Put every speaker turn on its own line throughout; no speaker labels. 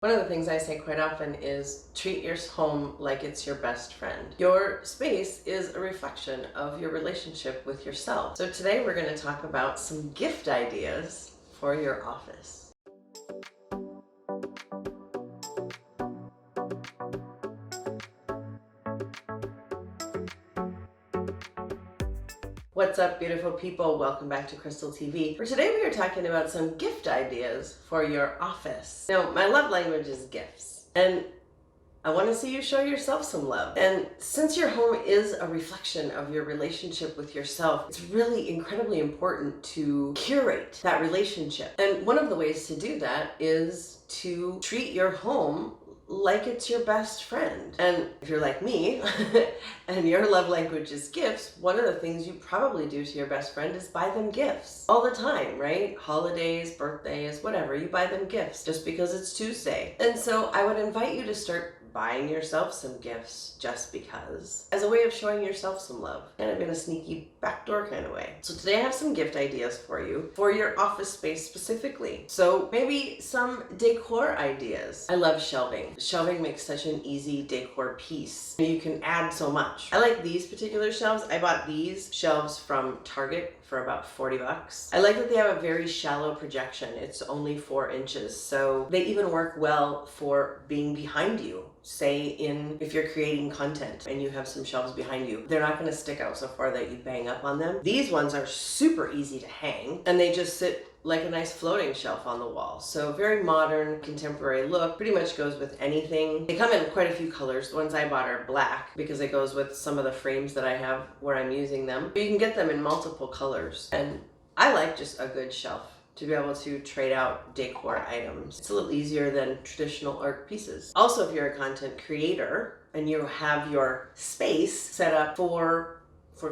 One of the things I say quite often is treat your home like it's your best friend. Your space is a reflection of your relationship with yourself. So today we're going to talk about some gift ideas for your office. What's up, beautiful people? Welcome back to Krystal TV. For today we are talking about some gift ideas for your office. Now, my love language is gifts, and I want to see you show yourself some love. And since your home is a reflection of your relationship with yourself, it's really incredibly important to curate that relationship. And one of the ways to do that is to treat your home like it's your best friend. And if you're like me and your love language is gifts, one of the things you probably do to your best friend is buy them gifts all the time, right? Holidays, birthdays, whatever, you buy them gifts just because it's Tuesday. And so I would invite you to start buying yourself some gifts just because, as a way of showing yourself some love, kind of in a sneaky backdoor kind of way. So today I have some gift ideas for you for your office space specifically. So maybe some decor ideas. I love shelving. Shelving makes such an easy decor piece. You can add so much. I like these particular shelves. I bought these shelves from Target for about 40 bucks. I like that they have a very shallow projection. It's only 4 inches. So they even work well for being behind you. Say if you're creating content and you have some shelves behind you, they're not going to stick out so far that you bang up on them. These ones are super easy to hang and they just sit like a nice floating shelf on the wall. So very modern, contemporary look, pretty much goes with anything. They come in quite a few colors. The ones I bought are black because it goes with some of the frames that I have where I'm using them. But you can get them in multiple colors. And I like just a good shelf to be able to trade out decor items. It's a little easier than traditional art pieces. Also, if you're a content creator and you have your space set up for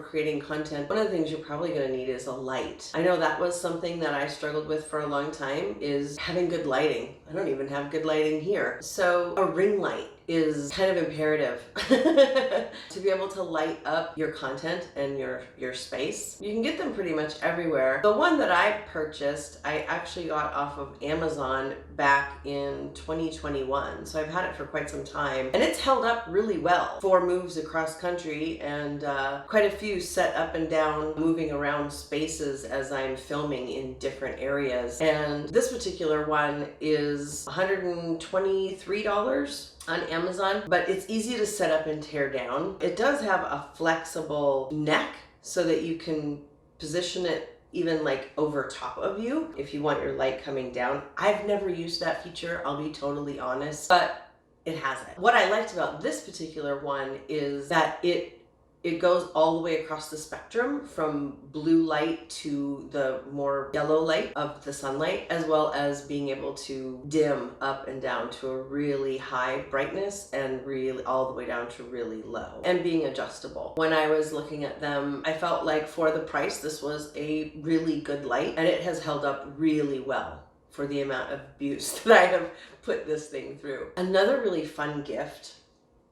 creating content, one of the things you're probably going to need is a light. I know that was something that I struggled with for a long time, is having good lighting. I don't even have good lighting here. So a ring light is kind of imperative to be able to light up your content and your space. You can get them pretty much everywhere. The one that I purchased, I actually got off of Amazon back in 2021. So I've had it for quite some time and it's held up really well for moves across country and quite a few set up and down, moving around spaces as I'm filming in different areas. And this particular one is $123 on Amazon, but it's easy to set up and tear down. It does have a flexible neck so that you can position it even like over top of you if you want your light coming down. I've never used that feature, I'll be totally honest, but it has it. What I liked about this particular one is that it goes all the way across the spectrum from blue light to the more yellow light of the sunlight, as well as being able to dim up and down to a really high brightness and really all the way down to really low, and being adjustable. When I was looking at them, I felt like for the price, this was a really good light and it has held up really well for the amount of abuse that I have put this thing through. Another really fun gift,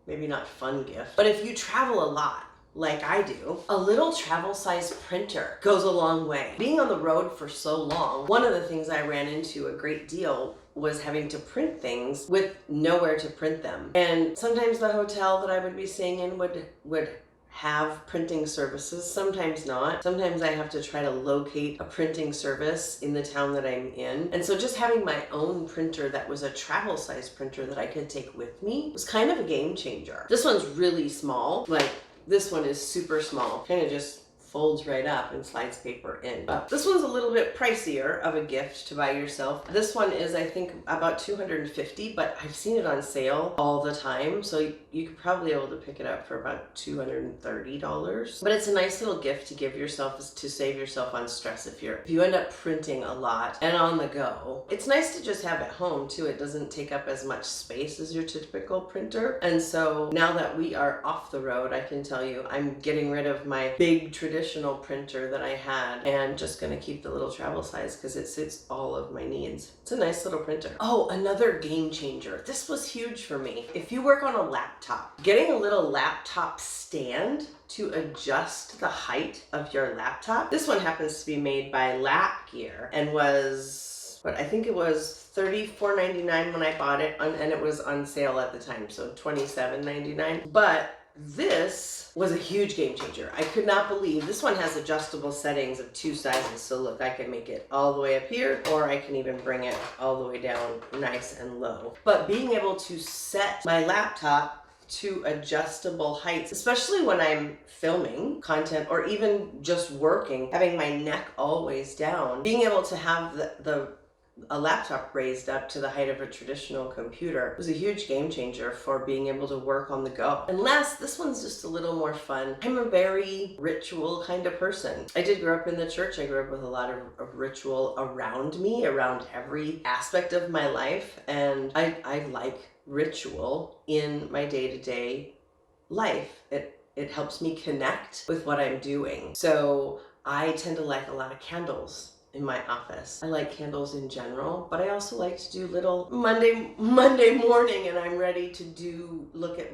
maybe not fun gift, but if you travel a lot, like I do, a little travel size printer goes a long way. Being on the road for so long, one of the things I ran into a great deal was having to print things with nowhere to print them. And sometimes the hotel that I would be staying in would have printing services, sometimes not. Sometimes I have to try to locate a printing service in the town that I'm in. And so just having my own printer that was a travel size printer that I could take with me was kind of a game changer. This one's really small, like this one is super small, kind of just folds right up and slides paper in. This one's a little bit pricier of a gift to buy yourself. This one is, I think, about $250, but I've seen it on sale all the time, so you could probably be able to pick it up for about $230. But it's a nice little gift to give yourself, to save yourself on stress if you end up printing a lot and on the go. It's nice to just have at home too. It doesn't take up as much space as your typical printer. And so now that we are off the road, I can tell you I'm getting rid of my big traditional printer that I had and just gonna keep the little travel size because it suits all of my needs. It's a nice little printer. Oh, another game changer. This was huge for me. If you work on a laptop, getting a little laptop stand to adjust the height of your laptop. This one happens to be made by Lap Gear and was but I think it was $34.99 when I bought it, and it was on sale at the time, so $27.99. But this was a huge game changer. I could not believe this one has adjustable settings of 2 sizes. So look, I can make it all the way up here, or I can even bring it all the way down nice and low. But being able to set my laptop to adjustable heights, especially when I'm filming content or even just working, having my neck always down, being able to have a laptop raised up to the height of a traditional computer was a huge game changer for being able to work on the go. And last, this one's just a little more fun. I'm a very ritual kind of person. I did grow up in the church. I grew up with a lot of ritual around me, around every aspect of my life. And I like ritual in my day-to-day life. It helps me connect with what I'm doing. So I tend to like a lot of candles in my office. I like candles in general, but I also like to do little Monday morning, and I'm ready to look at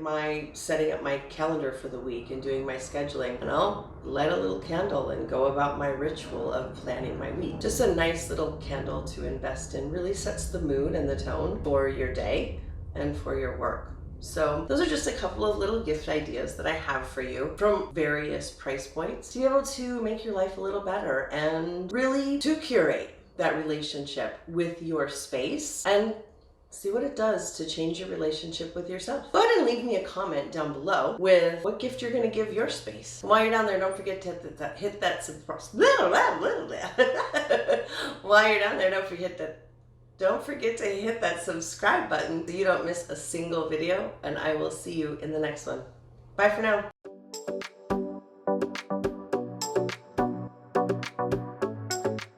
setting up my calendar for the week and doing my scheduling, and I'll light a little candle and go about my ritual of planning my week. Just a nice little candle to invest in really sets the mood and the tone for your day and for your work. So those are just a couple of little gift ideas that I have for you from various price points to be able to make your life a little better and really to curate that relationship with your space and see what it does to change your relationship with yourself. Go ahead and leave me a comment down below with what gift you're going to give your space. And while you're down there, don't forget to hit that while you're down there, don't forget to hit that subscribe button so you don't miss a single video, and I will see you in the next one. Bye for now.